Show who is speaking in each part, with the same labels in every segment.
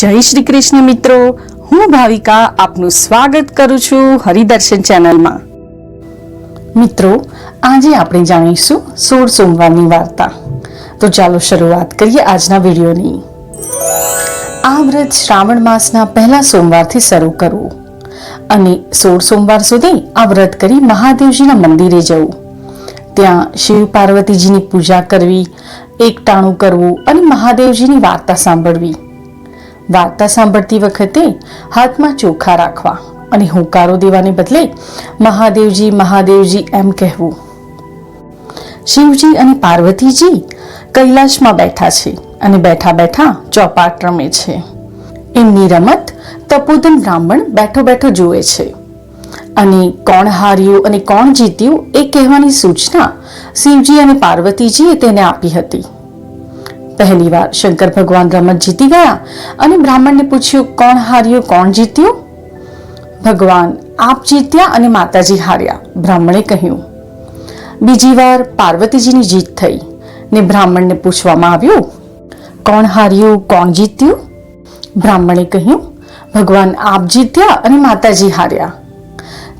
Speaker 1: જય શ્રી કૃષ્ણ મિત્રો, હું ભાવિકા આપનું સ્વાગત કરું છું હરિદર્શન ચેનલમાં. મિત્રો, આજે આપણે જાણીશું 16 સોમવારની વાર્તા. તો ચાલો શરૂઆત કરીએ આજના વિડીયોની. આ વ્રત શ્રાવણ માસના પહેલા સોમવારથી શરૂ કરવું અને 16 સોમવાર સુધી આ વ્રત કરી મહાદેવજીના મંદિરે જવું. ત્યાં શિવ પાર્વતીજીની પૂજા કરવી, એકટાણું કરવું અને મહાદેવજીની વાર્તા સાંભળવી. વાર્તા સાંભળતી વખતે હાથમાં ચોખા રાખવા અને હુંકારો દેવાને બદલે મહાદેવજી મહાદેવજી એમ કહેવું. શિવજી અને પાર્વતીજી કૈલાશમાં બેઠા છે અને બેઠા બેઠા ચોપાટ રમે છે. એમની રમત તપોધન બ્રાહ્મણ બેઠો બેઠો જુએ છે અને કોણ હાર્યું અને કોણ જીત્યું એ કહેવાની સૂચના શિવજી અને પાર્વતીજીએ તેને આપી હતી. પહેલીવાર શંકર ભગવાન રમત જીતી ગયા અને બ્રાહ્મણને પૂછ્યું, કોણ હાર્યું કોણ જીત્યું? ભગવાન, આપ જીત્યા અને માતાજી હાર્યા, બ્રાહ્મણે કહ્યું. બીજી વાર પાર્વતીજીની જીત થઈ ને બ્રાહ્મણને પૂછવામાં આવ્યું, કોણ હાર્યું કોણ જીત્યું? બ્રાહ્મણે કહ્યું, ભગવાન, આપ જીત્યા અને માતાજી હાર્યા.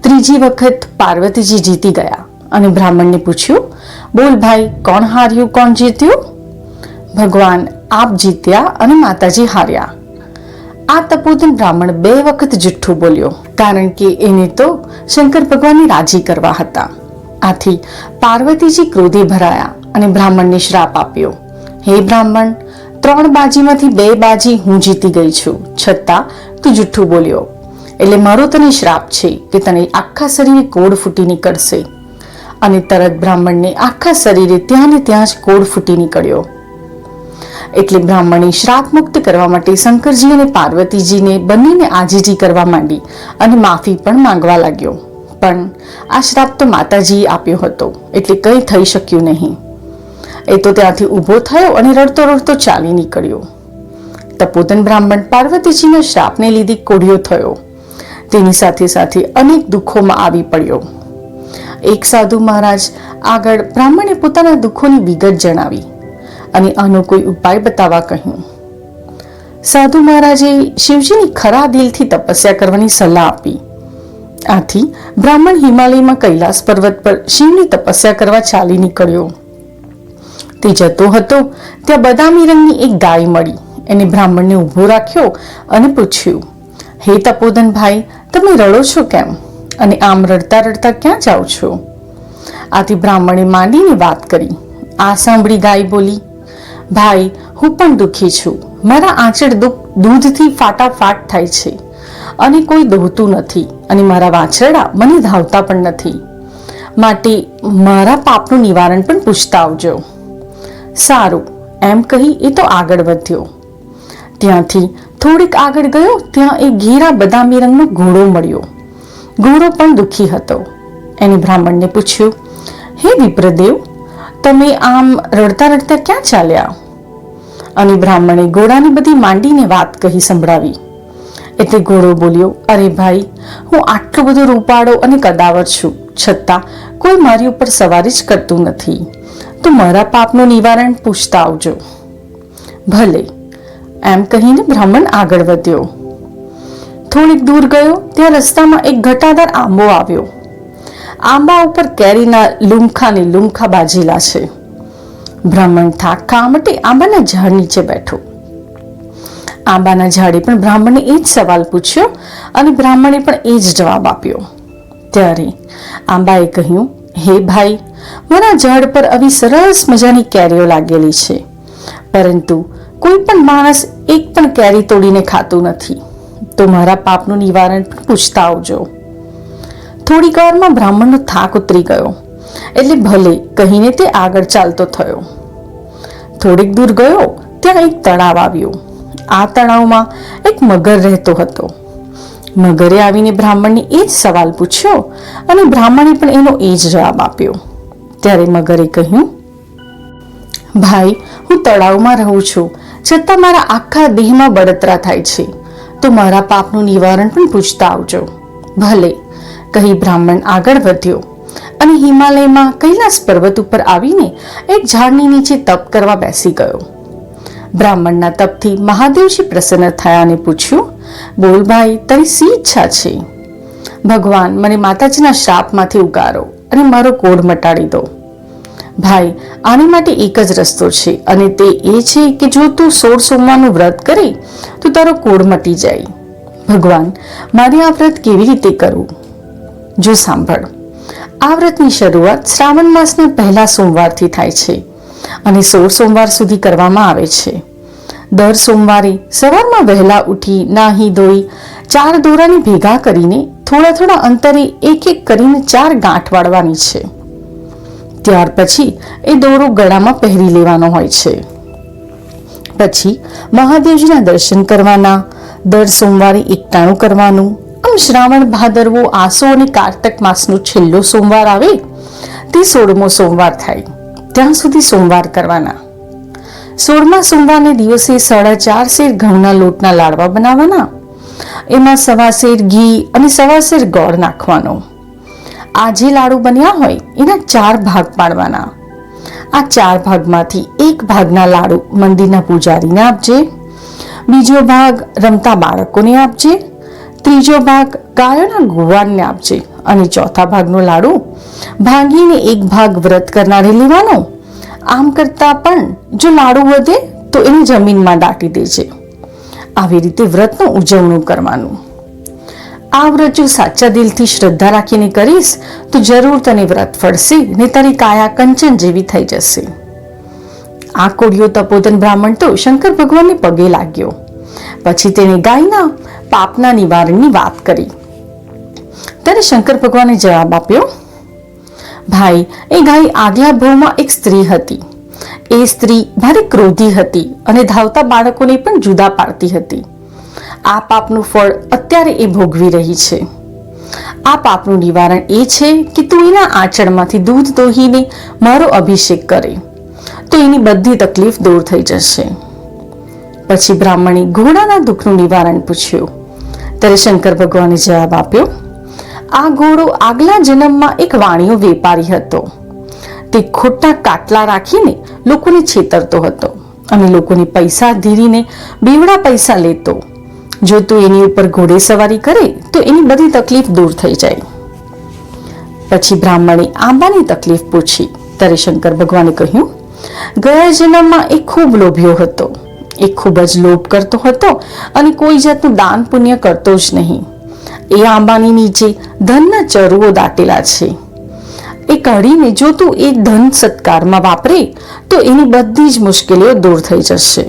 Speaker 1: ત્રીજી વખત પાર્વતીજી જીતી ગયા અને બ્રાહ્મણને પૂછ્યું, બોલ ભાઈ, કોણ હાર્યું કોણ જીત્યું? ભગવાન, આપ જીત્યા અને માતાજી હાર્યા. આ તપોધન બ્રાહ્મણ 2 વખત જુઠ્ઠું બોલ્યો, કારણ કે એને તો શંકર ભગવાનને રાજી કરવા હતા. આથી પાર્વતીજી ક્રોધે ભરાયા અને બ્રાહ્મણને શ્રાપ આપ્યો, હે બ્રાહ્મણ, 3 બાજીમાંથી 2 બાજી હું જીતી ગઈ છું, છતાં તું જુઠ્ઠું બોલ્યો, એટલે મારો તને શ્રાપ છે કે તને આખા શરીરે કોડ ફૂટી નીકળશે. અને તરત બ્રાહ્મણને આખા શરીરે ત્યાં ને ત્યાં જ કોડ ફૂટી નીકળ્યો. એટલે બ્રાહ્મણે શ્રાપ મુક્ત કરવા માટે શંકરજી અને પાર્વતીજીને બંનેને આજીજી કરવા માંડી અને માફી પણ માંગવા લાગ્યો. પણ આ શ્રાપ તો માતાજીએ આપ્યો હતો, એટલે કંઈ થઈ શક્યું નહીં. એ તો ત્યાંથી ઊભો થયો અને રડતો રડતો ચાલી નીકળ્યો. તપોધન બ્રાહ્મણ પાર્વતીજીના શ્રાપને લીધે કોઢિયો થયો. તેની સાથે સાથે અનેક દુઃખોમાં આવી પડ્યો. એક સાધુ મહારાજ આગળ બ્રાહ્મણે પોતાના દુઃખોની વિગત જણાવી અને આનો કોઈ ઉપાય બતાવવા કહ્યું. સાધુ મહારાજે શિવજીની ખરા દિલથી તપસ્યા કરવાની સલાહ આપી. આથી બ્રાહ્મણ હિમાલયમાં કૈલાસ પર્વત પર શિવની તપસ્યા કરવા ચાલી નીકળ્યો. તે જતો હતો ત્યાં બદામી રંગની એક ગાય મળી. એને બ્રાહ્મણને ઊભો રાખ્યો અને પૂછ્યું, હે તપોધન ભાઈ, તમે રડો છો કેમ અને આમ રડતા રડતા ક્યાં જાઓ છો? આથી બ્રાહ્મણે માંડીને વાત કરી. આ સાંભળી ગાય બોલી, ભાઈ, હું પણ દુઃખી છું. મારા આંચળ દૂધથી ફાટાફાટ થાય છે અને કોઈ દોહતું નથી અને મારા વાછરડા મને ધાવતા પણ નથી. માટે મારા પાપનું નિવારણ પણ પૂછતા આવજો. સારું, એમ કહી એ તો આગળ વધ્યો. ત્યાંથી થોડીક આગળ ગયો ત્યાં એક ઘેરા બદામી રંગનો ઘોડો મળ્યો. ઘોડો પણ દુઃખી હતો. એને બ્રાહ્મણને પૂછ્યું, હે વિપ્રદેવ, તમે આમ રડતા રડતા ક્યાં ચાલ્યા? અને બ્રાહ્મણે ઘોડાની બધી માંડીને વાત કહી સંભળાવી. એટલે ઘોડો બોલ્યો, અરે ભાઈ, હું આટલો બધો રૂપાળો અને કદાવર છું, છતાં કોઈ મારી ઉપર સવારી જ કરતું નથી. તો મારા પાપનું નિવારણ પૂછતા આવજો. ભલે, એમ કહીને બ્રાહ્મણ આગળ વધ્યો. થોડીક દૂર ગયો ત્યાં રસ્તામાં એક ઘટાદાર આંબો આવ્યો. આંબા ઉપર કેરીના લૂમખા બાજેલા છે. બ્રાહ્મણ થાક ખાવા માટે આંબાના ઝાડ નીચે બેઠો. આંબાના ઝાડે પણ બ્રાહ્મણને એ જ સવાલ પૂછ્યો અને બ્રાહ્મણે પણ એ જ જવાબ આપ્યો. ત્યારે આંબાએ કહ્યું, હે ભાઈ, મારા ઝાડ પર આવી સરસ મજાની કેરીઓ લાગેલી છે, પરંતુ કોઈ પણ માણસ એક પણ કેરી તોડીને ખાતું નથી. તો મારા પાપનું નિવારણ પણ પૂછતા આવજો. થોડીક વારમાં બ્રાહ્મણનો થાક ઉતરી ગયો, એટલે ભલે કહીને તે આગળ ચાલતો થયો. થોડીક દૂર ગયો ત્યાં એક તળાવ આવ્યું. આ તળાવમાં એક મગર રહેતો હતો. મગરે આવીને બ્રાહ્મણને એ જ સવાલ પૂછ્યો અને બ્રાહ્મણે પણ એનો એ જ જવાબ આપ્યો. ત્યારે મગરે કહ્યું, ભાઈ, હું તળાવમાં રહું છું, છતાં મારા આખા દેહમાં બળતરા થાય છે. તો મારા પાપનું નિવારણ પણ પૂછતા આવજો. ભલે, કહી બ્રાહ્મણ આગળ વધ્યો અને હિમાલયમાં કૈલાસ પર્વત ઉપર આવીને એક ઝાડની નીચે તપ કરવા બેસી ગયો. બ્રાહ્મણના તપથી મહાદેવજી પ્રસન્ન થયા અને પૂછ્યું, બોલ ભાઈ, તારી શી ઈચ્છા છે? ભગવાન, મને માતાજીના શ્રાપમાંથી ઉગારો અને મારો કોઢ મટાડી દો. ભાઈ, આની માટે એક જ રસ્તો છે અને તે એ છે કે જો તું 16 સોમવારનું વ્રત કરે તો તારો કોઢ મટી જાય. ભગવાન, મારે આ વ્રત કેવી રીતે કરવું? જો સાંભળ, આ વ્રતની શરૂઆત શ્રાવણ માસના પહેલા સોમવારથી થાય છે અને 16 સોમવાર સુધી કરવામાં આવે છે. દર સોમવારે સવારમાં વહેલા ઉઠી નાહી ધોઈ 4 દોરાને ભેગા કરીને થોડા થોડા અંતરે એક એક કરીને 4 ગાંઠ વાળવાની છે. ત્યાર પછી એ દોરો ગળામાં પહેરી લેવાનો હોય છે. પછી મહાદેવજીના દર્શન કરવાના. દર સોમવારે એકટાણું કરવાનું. આમ શ્રાવણ, ભાદરવો, આસો અને કારતક માસનો છેલ્લો સોમવાર આવે તે 16મો સોમવાર થાય ત્યાં સુધી સોમવાર કરવાના. 16મા સોમવારને દિવસે 4.5 શેર ઘઉંના લોટના લાડવા બનાવવાના. એમાં 1.25 શેર ઘી અને 1.25 શેર ગોળ નાખવાનો. આ જે લાડુ બન્યા હોય એના 4 ભાગ પાડવાના. આ 4 ભાગમાંથી એક ભાગના લાડુ મંદિરના પૂજારીને આપજે, બીજો ભાગ રમતા બાળકોને આપજે, ત્રીજો ભાગ ગાયોના ગોવાળને આપજે અને ચોથા ભાગનો લાડુ ભાંગીને એક ભાગ વ્રત કરનારે લેવાનો. આમ કરતા પણ જો લાડુ વધે તો એને જમીનમાં દાટી દેજે. આવી રીતે વ્રતનું ઉજવણું કરવાનું. આ વ્રત જો સાચા દિલથી શ્રદ્ધા રાખીને કરીશ તો જરૂર તને વ્રત ફળશે ને તારી કાયા કંચન જેવી થઈ જશે. આ કોળિયો તપોધન બ્રાહ્મણ તો શંકર ભગવાનને પગે લાગ્યો. પછી તેણે ગાયના પાપના નિવારણની વાત કરી. ત્યારે શંકર ભગવાને જવાબ આપ્યો, ભાઈ, એ ગાય આગલા ભવમાં એક સ્ત્રી હતી. એ સ્ત્રી ભારે ક્રોધી હતી અને ધાવતા બાળકોને પણ જુદા પાડતી હતી. આ પાપનું ફળ અત્યારે એ ભોગવી રહી છે. આ પાપનું નિવારણ એ છે કે તું એના આંચળમાંથી દૂધ દોહીને મારો અભિષેક કરે તો એની બધી તકલીફ દૂર થઈ જશે. પછી બ્રાહ્મણે ઘોડાના દુઃખનું નિવારણ પૂછ્યું. ત્યારે શંકર ભગવાને જવાબ આપ્યો, આ ઘોડો આગલા જન્મમાં એક વાણિયો વેપારી હતો. તે ખોટા કાટલા રાખીને લોકોને છેતરતો હતો અને લોકોને પૈસા ધીરીને બેવડા પૈસા લેતો. જો તું એની ઉપર ઘોડે સવારી કરે તો એની બધી તકલીફ દૂર થઈ જાય. પછી બ્રાહ્મણે આંબાની તકલીફ પૂછી. ત્યારે શંકર ભગવાને કહ્યું, ગયા જન્મમાં એ ખૂબ લોભિયો હતો. એ ખૂબ જ લોભ કરતો હતો અને કોઈ જાતનું દાન પુણ્ય કરતો જ નહીં. એ આંબાની નીચે ધનના ચરુઓ દાટેલા છે. એ કાઢીને જો તું એ ધન સત્કારમાં વાપરે તો એની બધી જ મુશ્કેલીઓ દૂર થઈ જશે.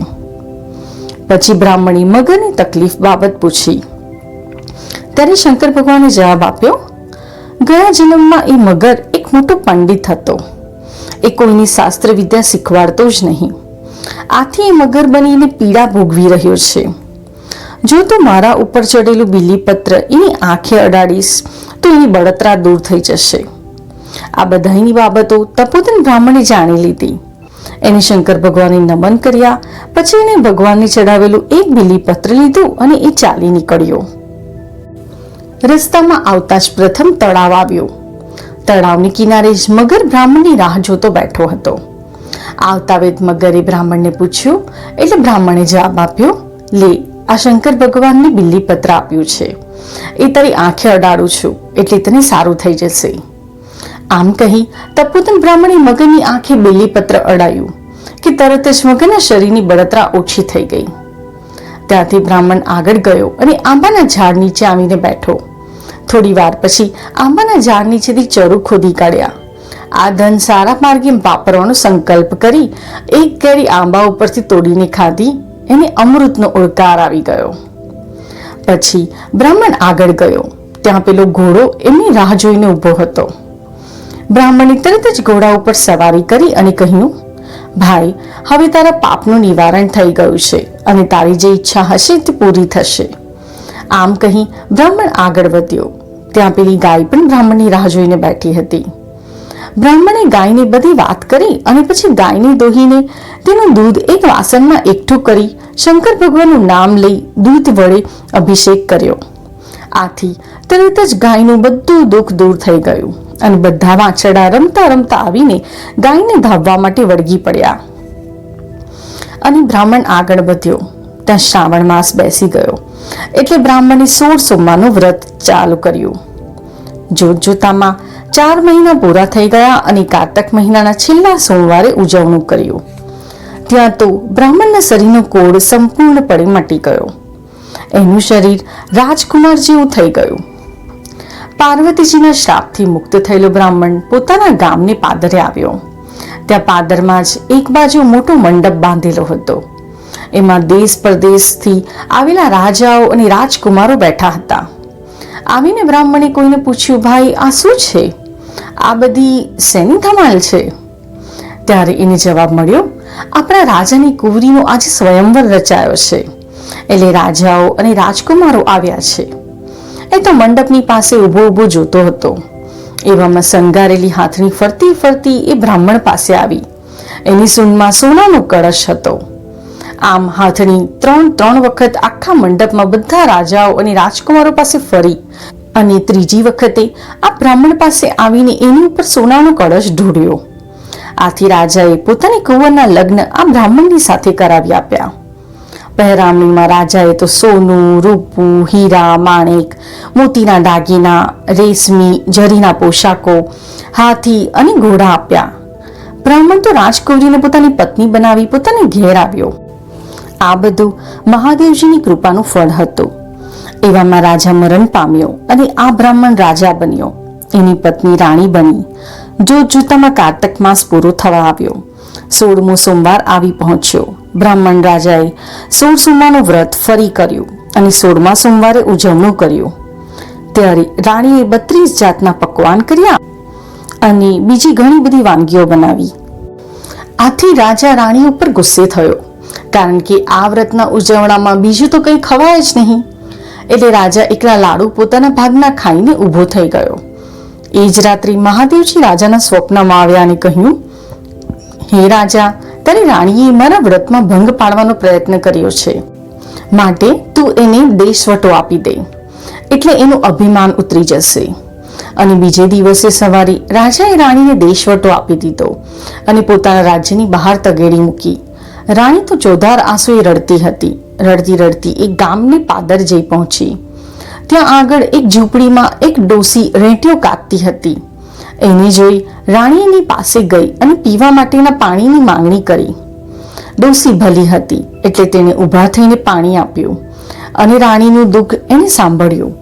Speaker 1: પછી બ્રાહ્મણી મગરની તકલીફ બાબત પૂછી. ત્યારે શંકર ભગવાને જવાબ આપ્યો, ગયા જન્મમાં એ મગર એક મોટો પંડિત હતો. એ કોઈની શાસ્ત્ર વિદ્યા શીખવાડતો જ નહીં. આથી એ મગર બનીને પીડા ભોગવી રહ્યો છે. જો તું મારા ઉપર ચડેલું બીલીપત્ર એની આંખે અડાડીશ તો એની બળતરા દૂર થઈ જશે. આ બધાની બાબતો તપોધન બ્રાહ્મણે જાણી લીધી. એને શંકર ભગવાને નમન કર્યા. પછી એને ભગવાનને ચડાવેલું એક બીલીપત્ર લીધું અને એ ચાલી નીકળ્યો. રસ્તામાં આવતા જ પ્રથમ તળાવ આવ્યો. તળાવની કિનારે જ મગર બ્રાહ્મણની રાહ જોતો બેઠો હતો. આવતા વેત મગરે બ્રાહ્મણને પૂછ્યું એટલે બ્રાહ્મણે જવાબ આપ્યો, લે, આ શંકર ભગવાનને બીલીપત્ર આપ્યું છે. એ તારી આંખે અડાડું છું એટલે તને સારું થઈ જશે. આમ કહી તપોધન બ્રાહ્મણે મગરની આંખે બીલીપત્ર અડાયું કે તરત જ મગરના શરીરની બળતરા ઓછી થઈ ગઈ. ત્યાંથી બ્રાહ્મણ આગળ ગયો અને આંબાના ઝાડ નીચે આવીને બેઠો. થોડી વાર પછી આંબાના ઝાડ નીચેથી ચરુ ખોદી કાઢ્યા. આ ધન સારા માર્ગે વાપરવાનો સંકલ્પ કરી એક કેરી આંબા ઉપરથી તોડીને ખાધી. એને અમૃતનો ઉડકાર આવી ગયો. પછી બ્રાહ્મણ આગળ ગયો. ત્યાં પેલો ઘોડો એમની રાહ જોઈને ઊભો હતો. બ્રાહ્મણે તરત જ ઘોડા ઉપર સવારી કરી અને કહ્યું, ભાઈ, હવે તારા પાપનું નિવારણ થઈ ગયું છે અને તારી જે ઈચ્છા હશે તે પૂરી થશે. આમ કહી બ્રાહ્મણ આગળ વધ્યો. ત્યાં પેલી ગાય પણ બ્રાહ્મણની રાહ જોઈને બેઠી હતી. બ્રાહ્મણે ગાયને બધી વાત કરી અને પછી ગાયને દોહીને તેનું દૂધ એક વાસણમાં એકઠું કરી શંકર ભગવાનનું નામ લઈ દૂધ વડે અભિષેક કર્યો. આથી તરત જ ગાયનું બધું દુઃખ દૂર થઈ ગયું અને બધા વાછરડા રમતા રમતા આવીને ગાયને ધાવવા માટે વળગી પડ્યા. અને બ્રાહ્મણ આગળ વધ્યો. ત્યાં શ્રાવણ માસ બેસી ગયો એટલે બ્રાહ્મણે 16 સોમવારનું વ્રત ચાલુ કર્યું. જોતજોતામાં 4 મહિના પૂરા થઈ ગયા અને કારતક મહિનાના છેલ્લા સોમવારે ઉજવણું કર્યું. ત્યાં તો બ્રાહ્મણના શરીરનો કોડ સંપૂર્ણપણે મટી ગયો. એનું શરીર રાજકુમાર જેવું થઈ ગયું. પાર્વતીજીના શ્રાપથી મુક્ત થયેલો બ્રાહ્મણ પોતાના ગામને પાદરે આવ્યો. ત્યાં પાદરમાં જ એક બાજુ મોટો મંડપ બાંધેલો હતો. એમાં દેશ પરદેશથી આવેલા રાજાઓ અને રાજકુમારો બેઠા હતા. આવીને બ્રાહ્મણે કોઈને પૂછ્યું, ભાઈ આ શું છે? આ બધી શેની ધમાલ છે? ત્યારે એને જવાબ મળ્યો, આપણા રાજાની કુંવરીનો આજે સ્વયંવર રચાયો છે, એટલે રાજાઓ અને રાજકુમારો આવ્યા છે. એ તો મંડપની પાસે ઊભો ઊભો જોતો હતો. એવામાં શણગારેલી હાથણી ફરતી ફરતી એ બ્રાહ્મણ પાસે આવી. એની સૂંઢમાં સોનાનો કળશ હતો. આમ હાથણી 3 વખત આખા મંડપમાં બધા રાજાઓ અને રાજકુમારો પાસે ફરી અને ત્રીજી વખતે આ બ્રાહ્મણ પાસે આવીને એની ઉપર સોનાનો કળશ ઢોળ્યો. આથી રાજાએ પોતાની કુંવરના લગ્ન આ બ્રાહ્મણની સાથે કરાવી આપ્યા. પહેરામણીમાં રાજાએ તો સોનું, રૂપું, હીરા, માણેક, મોતીના દાગીના, રેશમી જરીના પોશાકો, હાથી અને ઘોડા આપ્યા. બ્રાહ્મણ તો રાજકુંવરીને પોતાની પત્ની બનાવી પોતાને ઘેર આવ્યો. આ બધું મહાદેવજીની કૃપાનું ફળ હતું. એવામાં રાજા મરણ પામ્યો અને આ બ્રાહ્મણ રાજા બન્યો. એની પત્ની રાણી બની. જોતજોતામાં કારતક માસ પૂરો થવા આવ્યો. 16મો સોમવાર આવી પહોંચ્યો. બ્રાહ્મણ રાજાએ 16 સોમવારનું વ્રત ફરી કર્યું અને 16મા સોમવારે ઉજવણું કર્યું. ત્યારે રાણીએ 32 જાતના પકવાન કર્યા અને બીજી ઘણી બધી વાનગીઓ બનાવી. આથી રાજા રાણી ઉપર ગુસ્સે થયો, કારણ કે આ વ્રતના ઉજવણામાં બીજું તો કંઈ ખવાય જ નહીં. એટલે રાજા એકલા લાડુ પોતાના ભાગના ખાઈને ઊભો થઈ ગયો. એ જ રાત્રે મહાદેવજી રાજાના સ્વપ્નમાં આવ્યા અને કહ્યું, હે રાજા, તારી રાણીએ મારા વ્રતમાં ભંગ પાડવાનો પ્રયત્ન કર્યો છે, માટે તું એને દેશવટો આપી દે, એટલે એનું અભિમાન ઉતરી જશે. અને બીજે દિવસે સવારે રાજાએ રાણીને દેશવટો આપી દીધો અને પોતાના રાજ્યની બહાર તગેડી મૂકી. રાણી તો ચોધાર આંસુએ રડતી હતી. રડતી રડતી એક ગામને પાદર જઈ પહોંચી. ત્યાં આગળ એક ઝૂંપડીમાં એક ડોસી રેંટિયો કાપતી હતી. એને જોઈ રાણી એની પાસે ગઈ અને પીવા માટેના પાણીની માંગણી કરી. ડોસી ભલી હતી એટલે તેણે ઊભા થઈને પાણી આપ્યું અને રાણીનું દુઃખ એને સાંભળ્યું.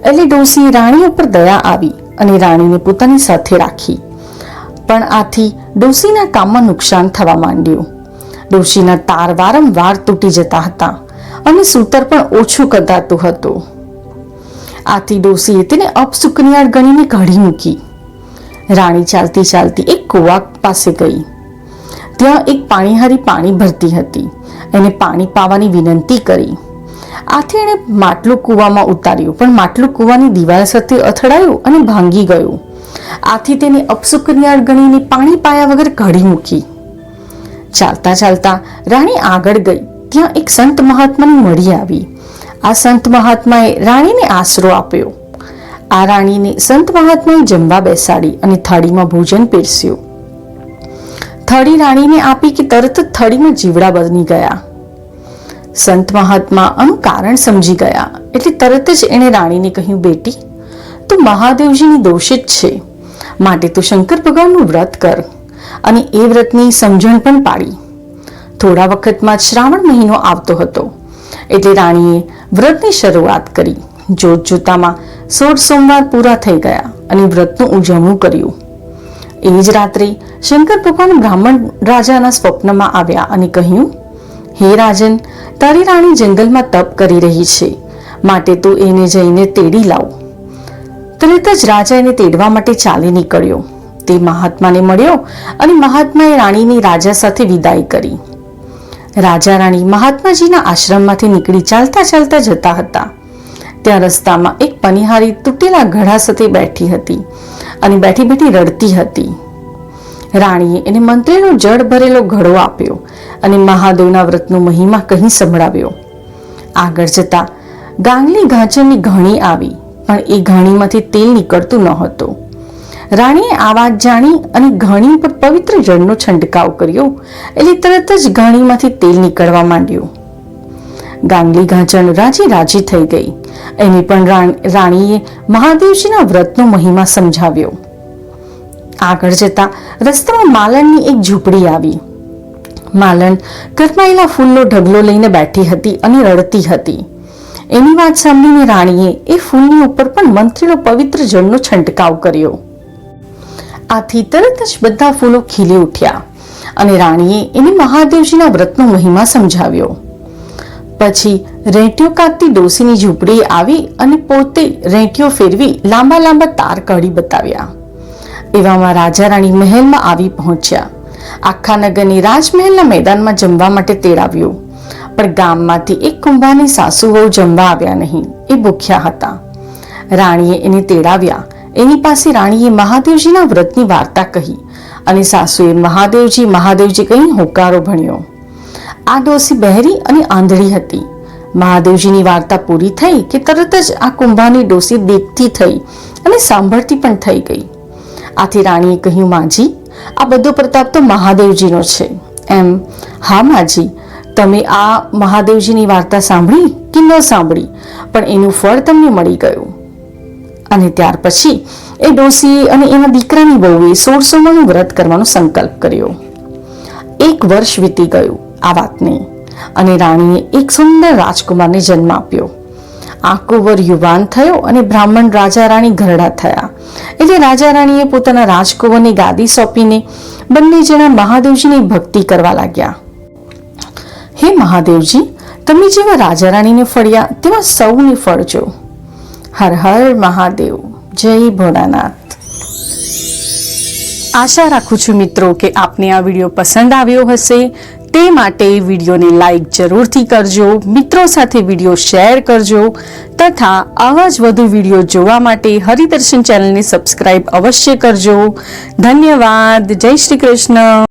Speaker 1: એટલે ડોસીએ રાણી ઉપર દયા આવી અને રાણીને પોતાની સાથે રાખી. પણ આથી ડોસીના કામમાં નુકસાન થવા માંડ્યું. ડોશીના તાર વારંવાર તૂટી જતા હતા અને સૂતર પણ ઓછું કદાતું હતું. આથી ડોશીએ તેને અપશુકનિયાળ ગણીને કાઢી મૂકી. રાણી ચાલતી ચાલતી એક કૂવા પાસે ગઈ. ત્યાં એક પાણીહારી પાણી ભરતી હતી. એને પાણી પાવાની વિનંતી કરી. આથી એણે માટલું કૂવામાં ઉતાર્યું, પણ માટલું કૂવાની દિવાલ સાથે અથડાયું અને ભાંગી ગયું. આથી તેને અપશુકનિયાળ ગણીને પાણી પાયા વગર કાઢી મૂકી. ચાલતા ચાલતા રાણી આગળ ગઈ. ત્યાં એક સંત મહાત્માને મળી આવી. આ સંત મહાત્માએ રાણીને આશરો આપ્યો. આ રાણીને સંત મહાત્માએ જમવા બેસાડી અને થાળીમાં ભોજન પીરસ્યું. થાળી રાણીને આપી કે તરત જ થાળીમાં જીવડા બની ગયા. સંત મહાત્મા આનું કારણ સમજી ગયા એટલે તરત જ એણે રાણીને કહ્યું, બેટી, તું મહાદેવજીની દોષિત છે, માટે તું શંકર ભગવાનનું વ્રત કર. અને એ વ્રતની સમજણ પણ પાડી. થોડા વખતમાં જ શ્રાવણ મહિનો આવતો હતો એટલે રાણીએ વ્રતની શરૂઆત કરી. જોતજોતામાં 16 સોમવાર પૂરા થઈ ગયા અને વ્રતનું ઉજવણું કર્યું. એ જ રાત્રે શંકર ભગવાન બ્રાહ્મણ રાજાના સ્વપ્નમાં આવ્યા અને કહ્યું, હે રાજન, તારી રાણી જંગલમાં તપ કરી રહી છે, માટે તું એને જઈને તેડી લાવ. તરત જ રાજા એને તેડવા માટે ચાલી નીકળ્યો. તે મહાત્માને મળ્યો અને મહાત્માએ રાણીની રાજા સાથે વિદાય કરી. રાજા રાણી મહાત્માજીના આશ્રમમાંથી નીકળી ચાલતા ચાલતા જતા હતા. ત્યાં રસ્તામાં એક પનિહારી તૂટેલા ઘડા સાથે બેઠી હતી અને બેઠી બેઠી રડતી હતી. રાણીએ એને મંત્રીનો જળ ભરેલો ઘડો આપ્યો અને મહાદેવના વ્રતનો મહિમા કહી સંભળાવ્યો. આગળ જતા ગાંગલી ગાજરની ઘાણી આવી, પણ એ ઘાણીમાંથી તેલ નીકળતું ન હતું. રાણીએ આ વાત જાણી અને ઘાણી ઉપર પવિત્ર જળનો છંટકાવ કર્યો એટલે તરત જ ઘાણીમાંથી તેલ નીકળવા માંડ્યું. ગાંગલી ગાંચણ રાજી થઈ ગઈ. એને પણ રાણીએ મહાદેવજીના વ્રતનો મહિમા સમજાવ્યો. આગળ જતા રસ્તામાં માલણની એક ઝૂંપડી આવી. માલણ કરમાયેલા ફૂલનો ઢગલો લઈને બેઠી હતી અને રડતી હતી. એની વાત સાંભળીને રાણીએ એ ફૂલની ઉપર પણ મંત્રેલો પવિત્ર જળનો છંટકાવ કર્યો. આથી તરત જ બધા ફૂલો ખીલી ઉઠ્યા અને રાણીએ એને મહાદેવજીના વ્રતનો મહિમા સમજાવ્યો. પછી રેંટિયો કાઢતી ડોસીની ઝૂંપડીએ આવી અને પોતે રેંટિયો ફેરવી લાંબા લાંબા તાર કાઢી બતાવ્યા. એવામાં રાજા રાણી મહેલમાં આવી પહોંચ્યા. આખા નગરની રાજમહેલના મેદાનમાં જમવા માટે તેડાવ્યું. પણ ગામમાંથી એક કુંભારની સાસુ વહુ જમવા આવ્યા નહીં. એ ભૂખ્યા હતા. રાણીએ એને તેડાવ્યા. એની પાસે રાણીએ મહાદેવજીના વ્રતની વાર્તા કહી અને સાસુએ મહાદેવજી કહી હોકારો ભણ્યો. આ ડોસી બહેરી અને આંધળી હતી. મહાદેવજીની વાર્તા પૂરી થઈ કે તરત જ આ કુંભારની ડોસી દેખતી થઈ અને સાંભળતી પણ થઈ ગઈ. આથી રાણીએ કહ્યું, માજી, આ બધો પ્રતાપ તો મહાદેવજીનો છે. એમ? હા માજી, તમે આ મહાદેવજીની વાર્તા સાંભળી કે ન સાંભળી, પણ એનું ફળ તમને મળી ગયું. અને ત્યાર પછી એ ડોસીએ અને એના દીકરાની વહુએ 16 સોમવારનું વ્રત કરવાનો સંકલ્પ કર્યો. 1 વર્ષ વીતી ગયું આ વાતને અને રાણીએ એક સુંદર રાજકુમારને જન્મ આપ્યો. આ કુંવર યુવાન થયો અને બ્રાહ્મણ રાજા રાણી ઘરડા થયા. એટલે રાજા રાણીએ પોતાના રાજકુંવરની ગાદી સોંપીને બંને જણા મહાદેવજીની ભક્તિ કરવા લાગ્યા. હે મહાદેવજી, તમે જેવા રાજા રાણીને ફળ્યા તેવા સૌને ફળજો. હર હર મહાદેવ. જય ભોળાનાથ. આશા રાખું છું મિત્રો કે આપને આ વિડીયો પસંદ આવ્યો હશે. તે માટે વિડીયોને લાઈક જરૂરથી કરજો, મિત્રો સાથે વિડીયો શેર કરજો તથા આવા જ વધુ વિડીયો જોવા માટે હરિદર્શન ચેનલને સબસ્ક્રાઇબ અવશ્ય કરજો. ધન્યવાદ. જય શ્રી કૃષ્ણ.